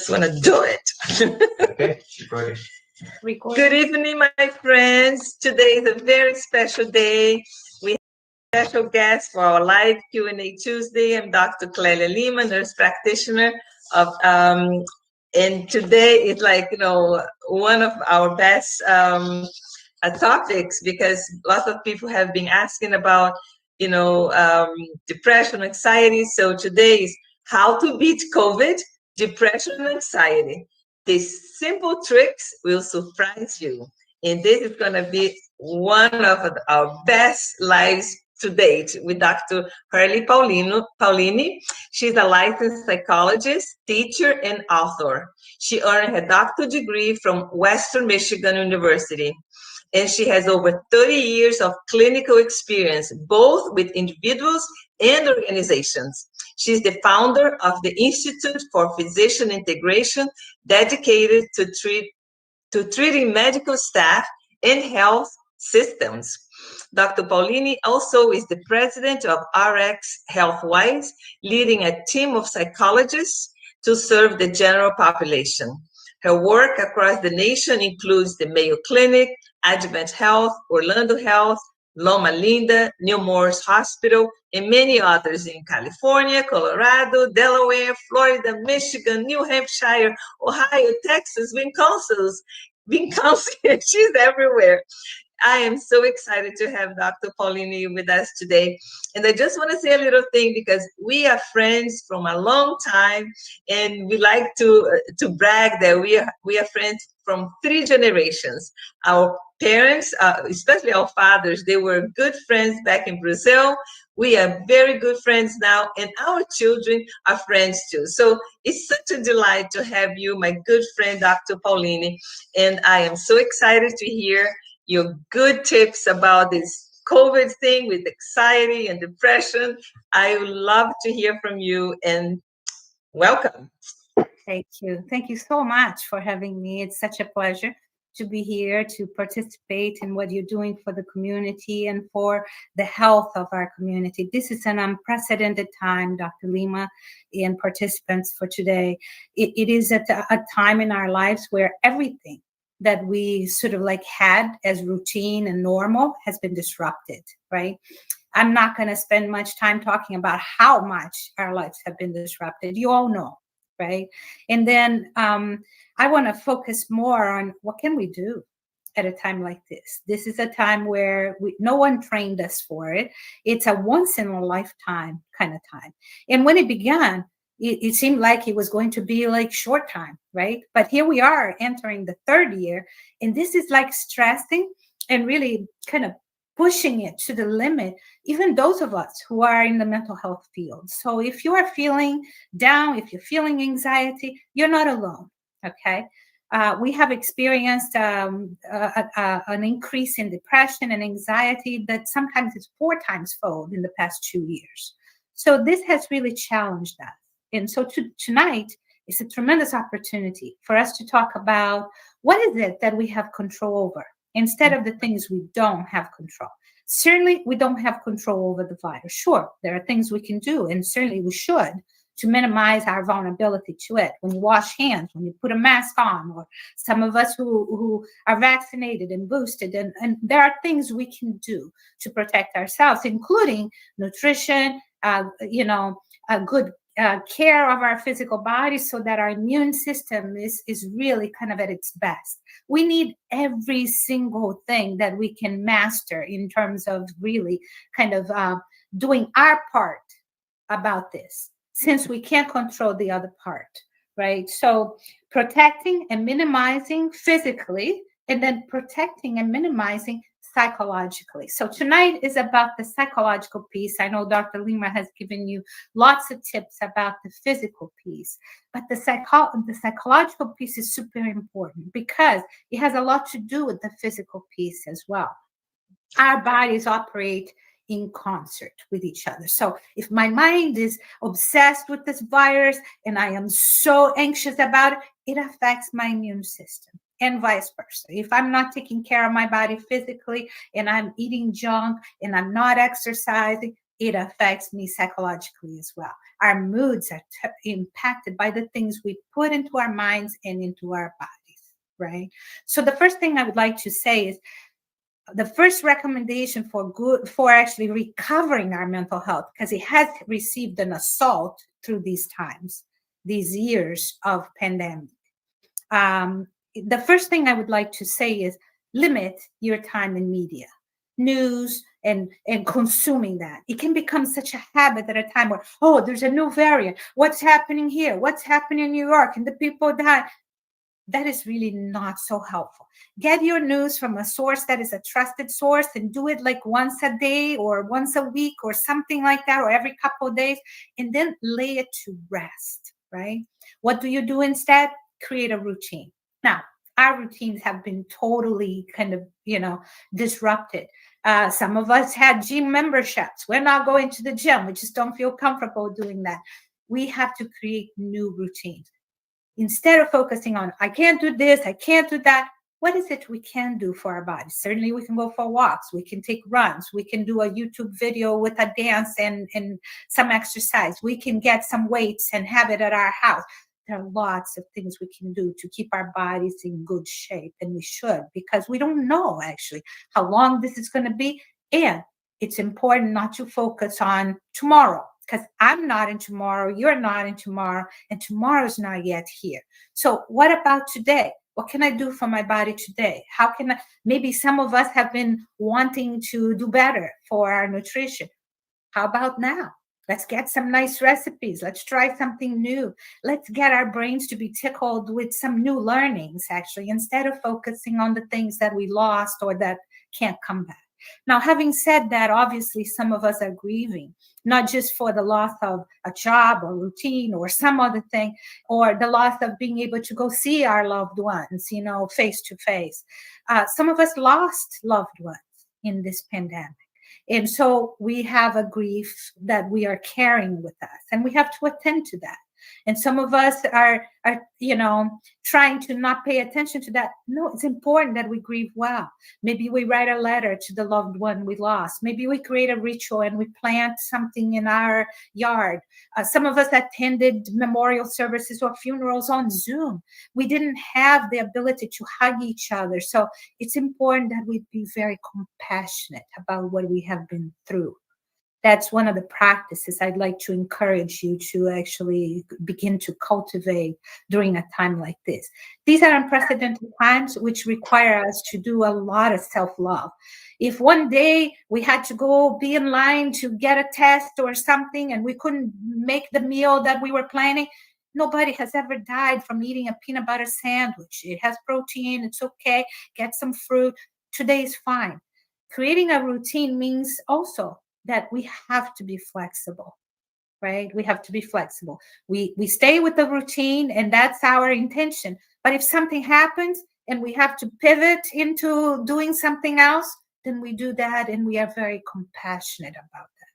just want to do it. Okay, recording. Good evening, my friends. Today is a very special day. We have a special guest for our live Q&A Tuesday. I'm Dr. Clelia Lima, nurse practitioner of and today is like, one of our best topics, because lots of people have been asking about, depression, anxiety. So today is how to beat COVID, depression, and anxiety. These simple tricks will surprise you. And this is going to be one of our best lives to date with Dr. Herdley Paolini. She's a licensed psychologist, teacher, and author. She earned her doctoral degree from Western Michigan University, and she has over 30 years of clinical experience, both with individuals and organizations. She's the founder of the Institute for Physician Integration, dedicated to treating medical staff and health systems. Dr. Paolini also is the president of RX HealthWise, leading a team of psychologists to serve the general population. Her work across the nation includes the Mayo Clinic, Advent Health, Orlando Health, Loma Linda, Nemours Hospital, and many others in California, Colorado, Delaware, Florida, Michigan, New Hampshire, Ohio, Texas, Wisconsin. She's everywhere. I am so excited to have Dr. Paolini with us today. And I just want to say a little thing, because we are friends from a long time, and we like to brag that we are friends from 3 generations. Our parents, especially our fathers, they were good friends back in Brazil. We are very good friends now, and our children are friends too. So it's such a delight to have you, my good friend, Dr. Paolini. And I am so excited to hear your good tips about this COVID thing with anxiety and depression. I would love to hear from you, and welcome. Thank you. Thank you so much for having me. It's such a pleasure to be here to participate in what you're doing for the community and for the health of our community. This is an unprecedented time, Dr. Lima, and participants for today. It is a time in our lives where everything that we sort of like had as routine and normal has been disrupted, right? I'm not going to spend much time talking about how much our lives have been disrupted. You all know, right? And then I want to focus more on what can we do at a time like this. This is a time where no one trained us for it. It's a once in a lifetime kind of time. And when it began, it seemed like it was going to be like short time, right? But here we are entering the 3rd year, and this is like stressing and really kind of pushing it to the limit, even those of us who are in the mental health field. So if you are feeling down, if you're feeling anxiety, you're not alone, okay? We have experienced an increase in depression and anxiety that sometimes is 4 times fold in the past 2 years. So this has really challenged us. And so tonight is a tremendous opportunity for us to talk about what is it that we have control over instead of the things we don't have control. Certainly, we don't have control over the virus. Sure, there are things we can do, and certainly we should, to minimize our vulnerability to it. When you wash hands, when you put a mask on, or some of us who are vaccinated and boosted, and there are things we can do to protect ourselves, including nutrition, a good care of our physical bodies so that our immune system is really kind of at its best. We need every single thing that we can master in terms of really kind of doing our part about this, since we can't control the other part, right? So protecting and minimizing physically, and then protecting and minimizing psychologically. So tonight is about the psychological piece. I know Dr. Lima has given you lots of tips about the physical piece, but the psychological piece is super important because it has a lot to do with the physical piece as well. Our bodies operate in concert with each other. So if my mind is obsessed with this virus and I am so anxious about it, it affects my immune system. And vice versa. If I'm not taking care of my body physically and I'm eating junk and I'm not exercising, it affects me psychologically as well. Our moods are impacted by the things we put into our minds and into our bodies, right? So the first thing I would like to say is the first recommendation for actually recovering our mental health, because it has received an assault through these times, these years of pandemic. The first thing I would like to say is limit your time in media, news, and consuming that. It can become such a habit at a time where, oh, there's a new variant. What's happening here? What's happening in New York? And the people die. That is really not so helpful. Get your news from a source that is a trusted source and do it like once a day or once a week or something like that, or every couple of days, and then lay it to rest, right? What do you do instead? Create a routine. Now, our routines have been totally kind of, disrupted. Some of us had gym memberships. We're not going to the gym. We just don't feel comfortable doing that. We have to create new routines. Instead of focusing on, I can't do this, I can't do that, what is it we can do for our bodies? Certainly we can go for walks, we can take runs, we can do a YouTube video with a dance and some exercise. We can get some weights and have it at our house. There are lots of things we can do to keep our bodies in good shape, and we should, because we don't know actually how long this is going to be. And it's important not to focus on tomorrow, because I'm not in tomorrow, you're not in tomorrow, and tomorrow's not yet here. So what about today? What can I do for my body today? How can I, maybe some of us have been wanting to do better for our nutrition. How about now? Let's get some nice recipes. Let's try something new. Let's get our brains to be tickled with some new learnings, actually, instead of focusing on the things that we lost or that can't come back. Now, having said that, obviously, some of us are grieving, not just for the loss of a job or routine or some other thing, or the loss of being able to go see our loved ones, face to face. Some of us lost loved ones in this pandemic. And so we have a grief that we are carrying with us, and we have to attend to that. And some of us are trying to not pay attention to that. No, it's important that we grieve well. Maybe we write a letter to the loved one we lost. Maybe we create a ritual and we plant something in our yard. Some of us attended memorial services or funerals on Zoom. We didn't have the ability to hug each other. So it's important that we be very compassionate about what we have been through. That's one of the practices I'd like to encourage you to actually begin to cultivate during a time like this. These are unprecedented times which require us to do a lot of self-love. If one day we had to go be in line to get a test or something and we couldn't make the meal that we were planning, nobody has ever died from eating a peanut butter sandwich. It has protein, it's okay, get some fruit. Today is fine. Creating a routine means also that we have to be flexible, right? We have to be flexible. We stay with the routine, and that's our intention. But if something happens and we have to pivot into doing something else, then we do that, and we are very compassionate about that.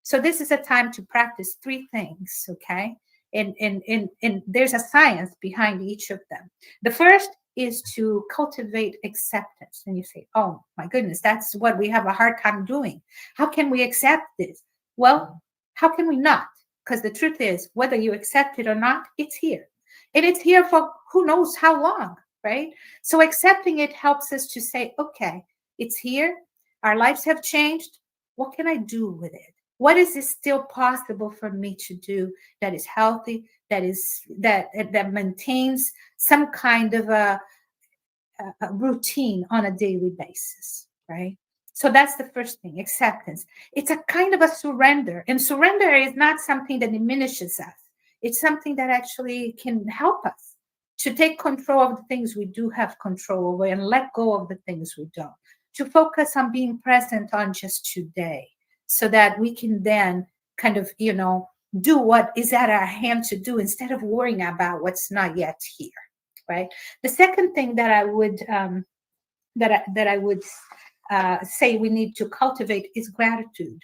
So this is a time to practice three things, okay? And there's a science behind each of them. The first is to cultivate acceptance. And you say, oh my goodness, that's what we have a hard time doing. How can we accept this? Well, how can we not? Because the truth is, whether you accept it or not, it's here. And it's here for who knows how long, right? So accepting it helps us to say, okay, it's here. Our lives have changed. What can I do with it? What is it still possible for me to do that is healthy, that maintains some kind of a routine on a daily basis, right? So that's the first thing, acceptance. It's a kind of a surrender. And surrender is not something that diminishes us. It's something that actually can help us to take control of the things we do have control over and let go of the things we don't. To focus on being present on just today, so that we can then kind of, do what is at our hand to do instead of worrying about what's not yet here, right? The second thing that I would say we need to cultivate is gratitude.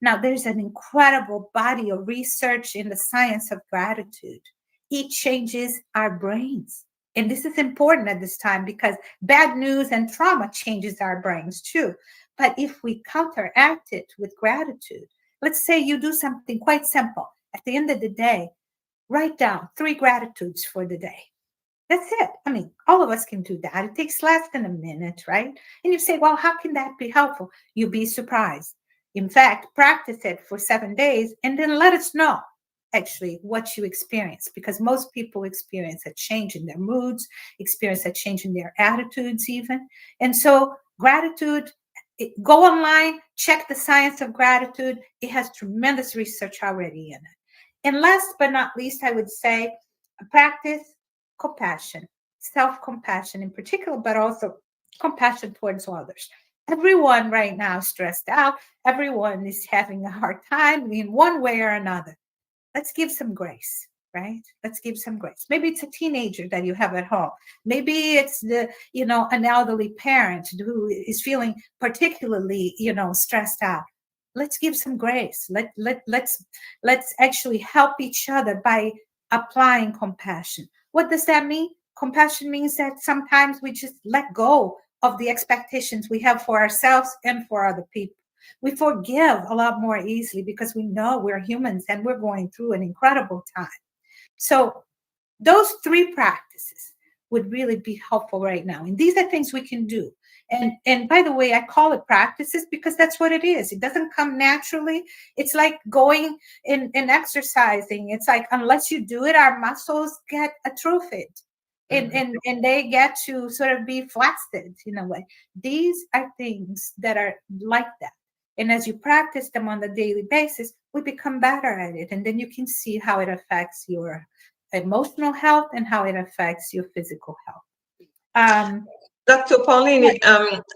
Now, there's an incredible body of research in the science of gratitude. It changes our brains. And this is important at this time because bad news and trauma changes our brains too. But if we counteract it with gratitude, Let's say you do something quite simple. At the end of the day, write down 3 gratitudes for the day. That's it. I mean, all of us can do that. It takes less than a minute, right? And you say, well, how can that be helpful? You'll be surprised. In fact, practice it for 7 days and then let us know actually what you experience, because most people experience a change in their moods, experience a change in their attitudes even. And so gratitude, go online, check the science of gratitude. It has tremendous research already in it. And last but not least, I would say practice compassion, self-compassion in particular, but also compassion towards others. Everyone right now is stressed out. Everyone is having a hard time in one way or another. Let's give some grace, right? Let's give some grace. Maybe it's a teenager that you have at home. Maybe it's an elderly parent who is feeling particularly, stressed out. Let's give some grace. Let's actually help each other by applying compassion. What does that mean? Compassion means that sometimes we just let go of the expectations we have for ourselves and for other people. We forgive a lot more easily because we know we're humans and we're going through an incredible time. So those 3 practices would really be helpful right now. And these are things we can do. And by the way, I call it practices because that's what it is. It doesn't come naturally. It's like going and exercising. It's like, unless you do it, our muscles get atrophied. And they get to sort of be flaccid in a way. These are things that are like that. And as you practice them on a daily basis, we become better at it. And then you can see how it affects your emotional health and how it affects your physical health. Dr. Paolini,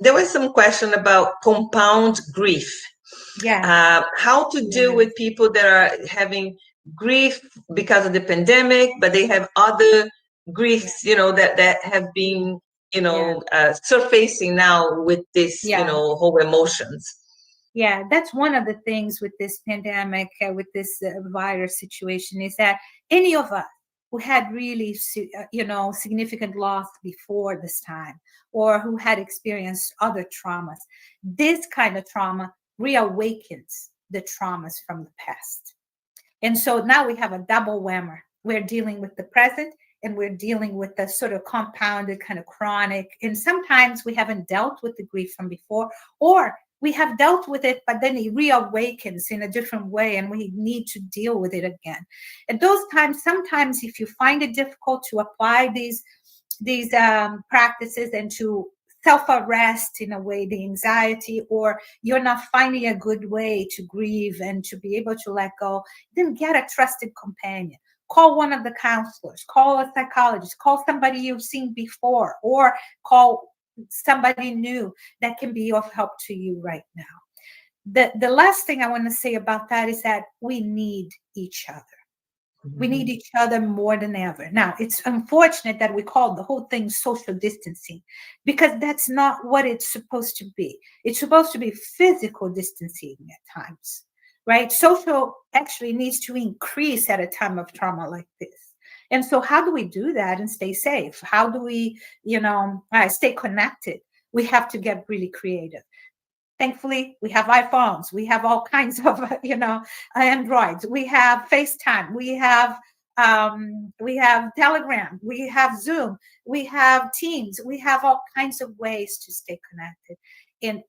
there was some question about compound grief. Yeah. How to deal with people that are having grief because of the pandemic, but they have other griefs, that have been, surfacing now with this, whole emotions. Yeah, that's one of the things with this pandemic, with this virus situation, is that any of us who had really, significant loss before this time, or who had experienced other traumas, this kind of trauma reawakens the traumas from the past. And so now we have a double whammer. We're dealing with the present and we're dealing with the sort of compounded kind of chronic. And sometimes we haven't dealt with the grief from before, or we have dealt with it, but then it reawakens in a different way and we need to deal with it again. At those times, sometimes if you find it difficult to apply these practices and to self-arrest in a way, the anxiety, or you're not finding a good way to grieve and to be able to let go, then get a trusted companion. Call one of the counselors, call a psychologist, call somebody you've seen before, or call somebody new that can be of help to you right now. The last thing I want to say about that is that we need each other. We need each other more than ever. Now, it's unfortunate that we call the whole thing social distancing, because that's not what it's supposed to be. It's supposed to be physical distancing at times, right? Social actually needs to increase at a time of trauma like this. And so how do we do that and stay safe? How do we, stay connected? We have to get really creative. Thankfully, we have iPhones. We have all kinds of, Androids. We have FaceTime. We have Telegram. We have Zoom. We have Teams. We have all kinds of ways to stay connected. And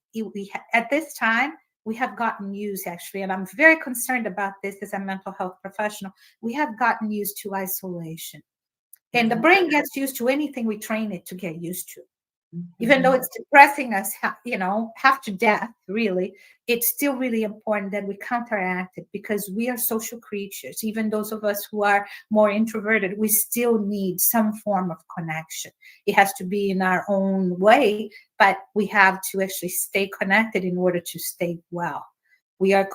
at this time, we have gotten used, actually, and I'm very concerned about this as a mental health professional. We have gotten used to isolation. And the brain gets used to anything we train it to get used to. Even though it's depressing us, half to death, really, it's still really important that we counteract it, because we are social creatures. Even those of us who are more introverted, we still need some form of connection. It has to be in our own way, but we have to actually stay connected in order to stay well. We are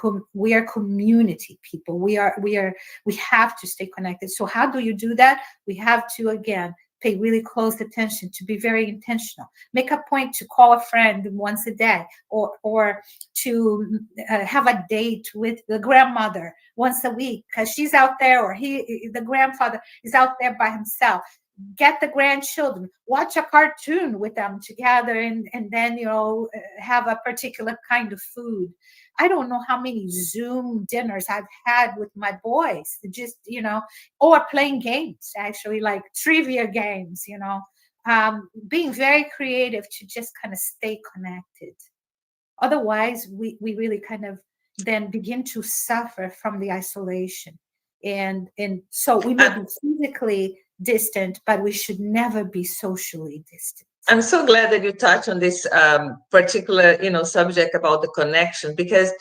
community people. We have to stay connected. So how do you do that? We have to, again, pay really close attention, to be very intentional. Make a point to call a friend once a day, or to have a date with the grandmother once a week, because she's out there, or the grandfather is out there by himself. get the grandchildren, watch a cartoon with them together, and then, have a particular kind of food. I don't know how many Zoom dinners I've had with my boys, just, or playing games, actually, like trivia games, being very creative to just kind of stay connected. Otherwise, we really kind of then begin to suffer from the isolation. And so we may be physically distant, but we should never be socially distant. I'm so glad that you touched on this particular, subject about the connection, because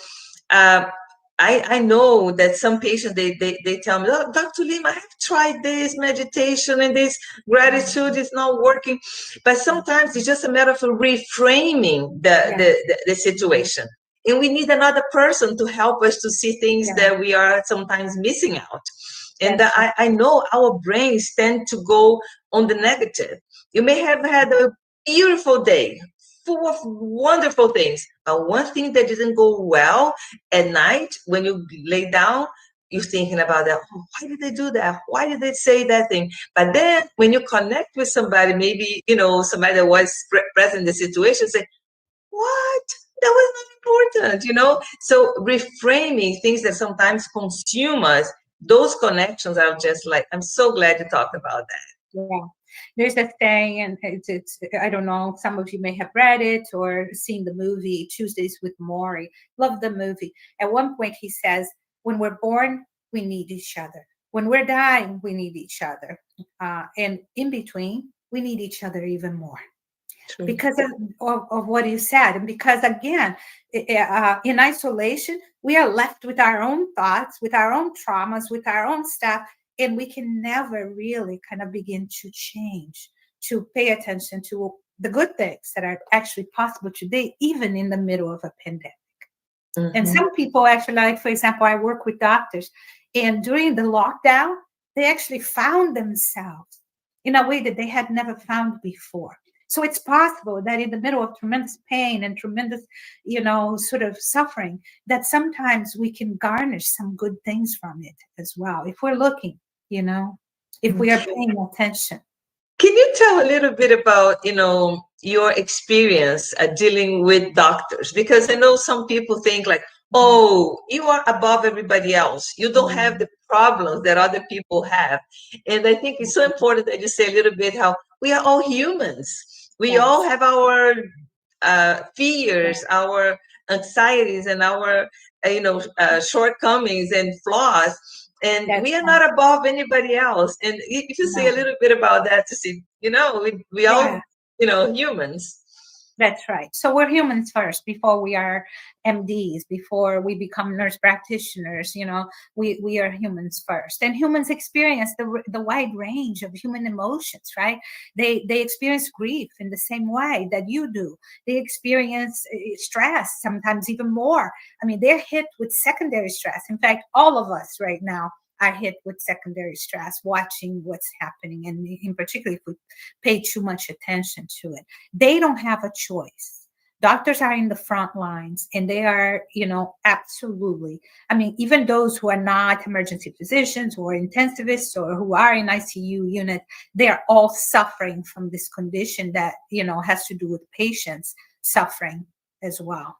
I know that some patients, they tell me, oh, Dr. Lima, I have tried this meditation and this gratitude is not working. But sometimes it's just a matter of reframing the situation. And we need another person to help us to see things that we are sometimes missing out. And I know our brains tend to go on the negative. You may have had a beautiful day, full of wonderful things, but one thing that didn't go well at night when you lay down, you're thinking about that. Oh, why did they do that? Why did they say that thing? But then when you connect with somebody, maybe, somebody that was present in the situation, say, what? That was not important, So reframing things that sometimes consume us, those connections are just like, I'm so glad you talked about that. Yeah. There's a saying, and it's I don't know, some of you may have read it or seen the movie Tuesdays with Morrie. Love the movie. At one point he says, when we're born, we need each other. When we're dying, we need each other. And in between, we need each other even more. True. Because of what you said. And because, again, in isolation, we are left with our own thoughts, with our own traumas, with our own stuff. And we can never really kind of begin to change, to pay attention to the good things that are actually possible today, even in the middle of a pandemic. Mm-hmm. And some people actually, like, for example, I work with doctors, and during the lockdown, they actually found themselves in a way that they had never found before. So it's possible that in the middle of tremendous pain and tremendous, sort of suffering, that sometimes we can garnish some good things from it as well, if we're looking, if we are paying attention. Can you tell a little bit about, your experience dealing with doctors? Because I know some people think like, oh, you are above everybody else. You don't have the problems that other people have. And I think it's so important that you say a little bit how we are all humans. We all have our fears, our anxieties, and our, shortcomings and flaws. And we are not above anybody else. And if you say a little bit about that to see, we all, humans. That's right. So we're humans first before we are MDs, before we become nurse practitioners. We are humans first. And humans experience the wide range of human emotions, right? They experience grief in the same way that you do. They experience stress, sometimes even more. I mean, they're hit with secondary stress. In fact, all of us right now are hit with secondary stress, watching what's happening, and in particular, if we pay too much attention to it. They don't have a choice. Doctors are in the front lines, and they are, absolutely. I mean, even those who are not emergency physicians or intensivists or who are in ICU unit, they are all suffering from this condition that, has to do with patients suffering as well.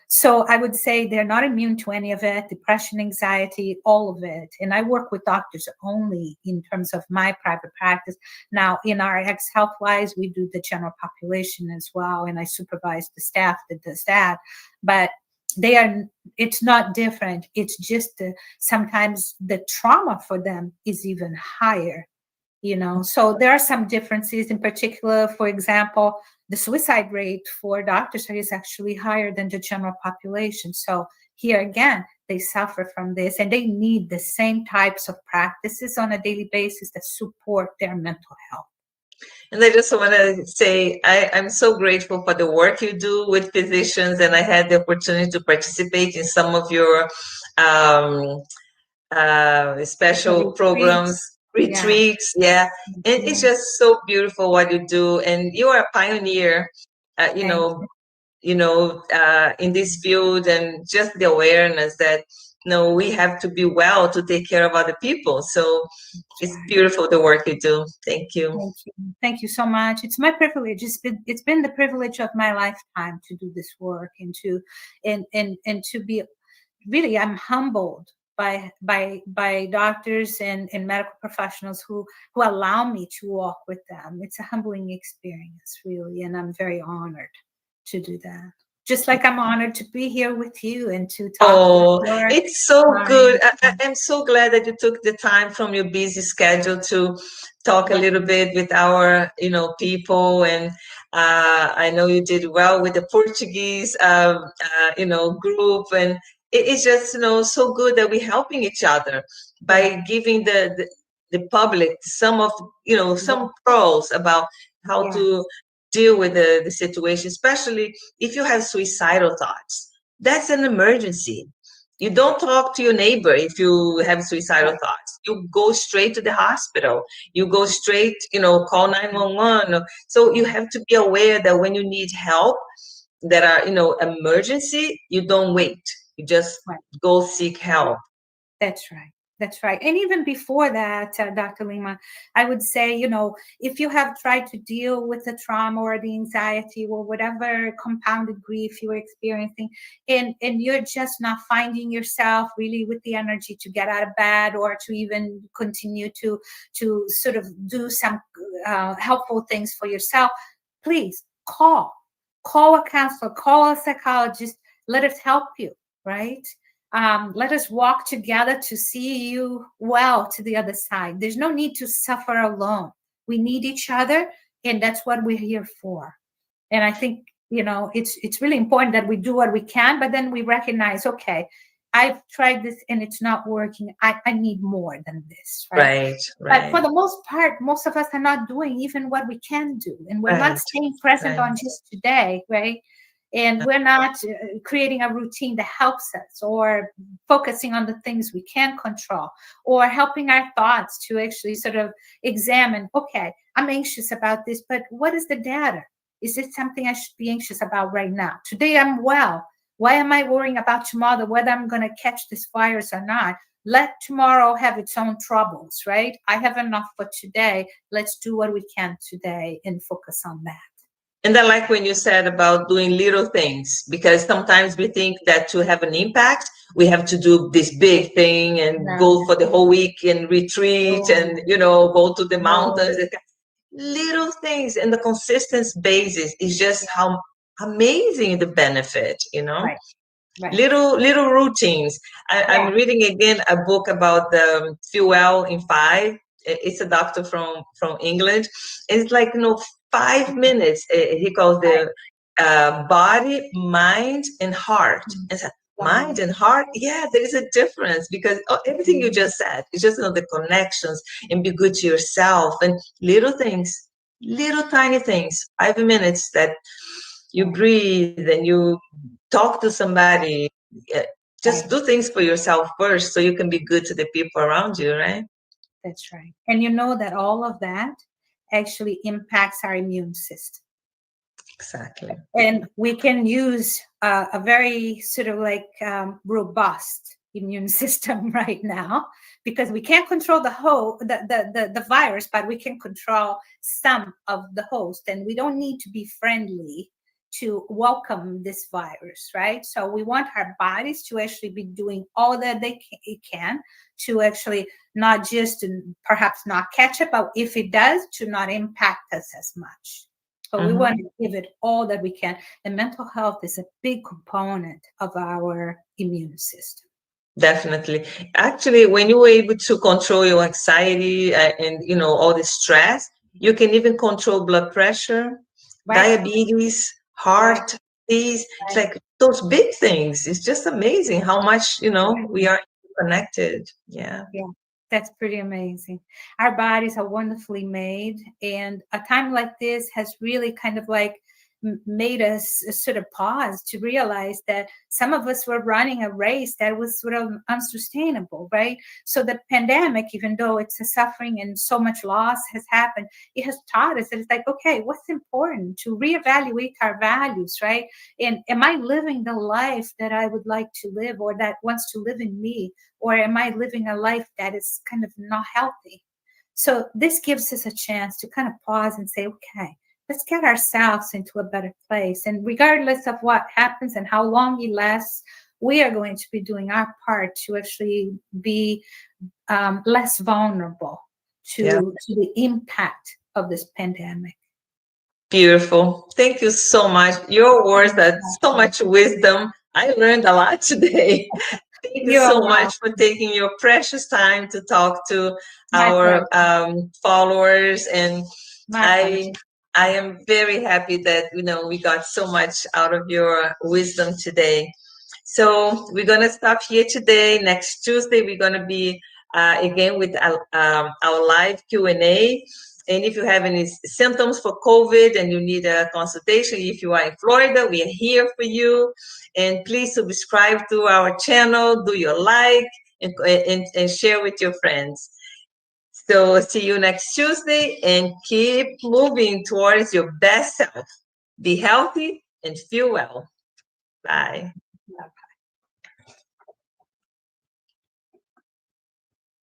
So I would say they're not immune to any of it, depression, anxiety, all of it. And I work with doctors only in terms of my private practice. Now, in RX Healthwise, we do the general population as well, and I supervise the staff that does that. But it's not different. It's just sometimes the trauma for them is even higher. So there are some differences. In particular, for example, the suicide rate for doctors is actually higher than the general population. So here again, they suffer from this, and they need the same types of practices on a daily basis that support their mental health. And I just want to say, I'm so grateful for the work you do with physicians, and I had the opportunity to participate in some of your special programs. Retreats, and it's just so beautiful what you do, and you are a pioneer, in this field, and just the awareness that we have to be well to take care of other people. So it's beautiful the work you do. Thank you. Thank you. Thank you so much. It's my privilege. It's been the privilege of my lifetime to do this work and to be really, I'm humbled by doctors and medical professionals who allow me to walk with them. It's a humbling experience, really, and I'm very honored to do that. Just like I'm honored to be here with you and to talk. Oh, it's so good. I'm so glad that you took the time from your busy schedule to talk a little bit with our, people. And I know you did well with the Portuguese, group. And it's just, so good that we're helping each other by giving the public some of, some pros about how to deal with the situation, especially if you have suicidal thoughts. That's an emergency. You don't talk to your neighbor if you have suicidal thoughts. You go straight to the hospital. You go straight, call 911. So you have to be aware that when you need help that are, emergency, you don't wait. You just go seek help. That's right. That's right. And even before that, Dr. Lima, I would say, if you have tried to deal with the trauma or the anxiety or whatever compounded grief you're experiencing, and you're just not finding yourself really with the energy to get out of bed or to even continue to sort of do some helpful things for yourself, please call a counselor, call a psychologist. Let us help you, right? Let us walk together to see you well to the other side. There's no need to suffer alone. We need each other, and that's what we're here for. And I think, it's really important that we do what we can, but then we recognize, okay, I've tried this and it's not working. I need more than this, right? But for the most part, most of us are not doing even what we can do, and we're not staying present on just today, right? And we're not creating a routine that helps us, or focusing on the things we can control, or helping our thoughts to actually sort of examine, okay, I'm anxious about this, but what is the data? Is it something I should be anxious about right now? Today I'm well. Why am I worrying about tomorrow, whether I'm going to catch this virus or not? Let tomorrow have its own troubles, right? I have enough for today. Let's do what we can today and focus on that. And I like when you said about doing little things, because sometimes we think that to have an impact, we have to do this big thing and go for the whole week and retreat and, go to the mountains. Little things and the consistent basis is just how amazing the benefit, Little routines. I'm reading again a book about the Fuel in 5. It's a doctor from England. It's like 5 minutes. He calls the body, mind, and heart. And so, mind and heart, there is a difference, because everything you just said is just the connections, and be good to yourself, and little things, little tiny things. 5 minutes that you breathe and you talk to somebody. Just do things for yourself first, so you can be good to the people around you, right? That's right. And you know that all of that actually impacts our immune system. Exactly. And we can use a very sort of like robust immune system right now, because we can't control the virus, but we can control some of the host, and we don't need to be friendly to welcome this virus, right? So we want our bodies to actually be doing all that they can to actually not just perhaps not catch it, but if it does, to not impact us as much. So we want to give it all that we can. And mental health is a big component of our immune system. Definitely. Actually, when you're able to control your anxiety and all the stress, you can even control blood pressure, diabetes, heart disease. It's like those big things. It's just amazing how much, we are connected. Yeah. That's pretty amazing. Our bodies are wonderfully made. And a time like this has really kind of like made us sort of pause to realize that some of us were running a race that was sort of unsustainable, right? So the pandemic, even though it's a suffering and so much loss has happened, it has taught us that it's like, okay, what's important to reevaluate our values, right? And am I living the life that I would like to live, or that wants to live in me? Or am I living a life that is kind of not healthy? So this gives us a chance to kind of pause and say, okay, let's get ourselves into a better place. And regardless of what happens and how long it lasts, we are going to be doing our part to actually be less vulnerable Yeah. to the impact of this pandemic. Beautiful. Thank you so much. Your words are so much wisdom. I learned a lot today. Thank you You're so much for welcome. taking your precious time to talk to My our pleasure. followers. And My I pleasure. I am very happy that we got so much out of your wisdom today. So we're gonna stop here today. Next Tuesday we're gonna be again with our live Q&A. And if you have any symptoms for COVID and you need a consultation, if you are in Florida, we are here for you. And please subscribe to our channel, do your like, and share with your friends. So see you next Tuesday, and keep moving towards your best self. Be healthy and feel well. Bye.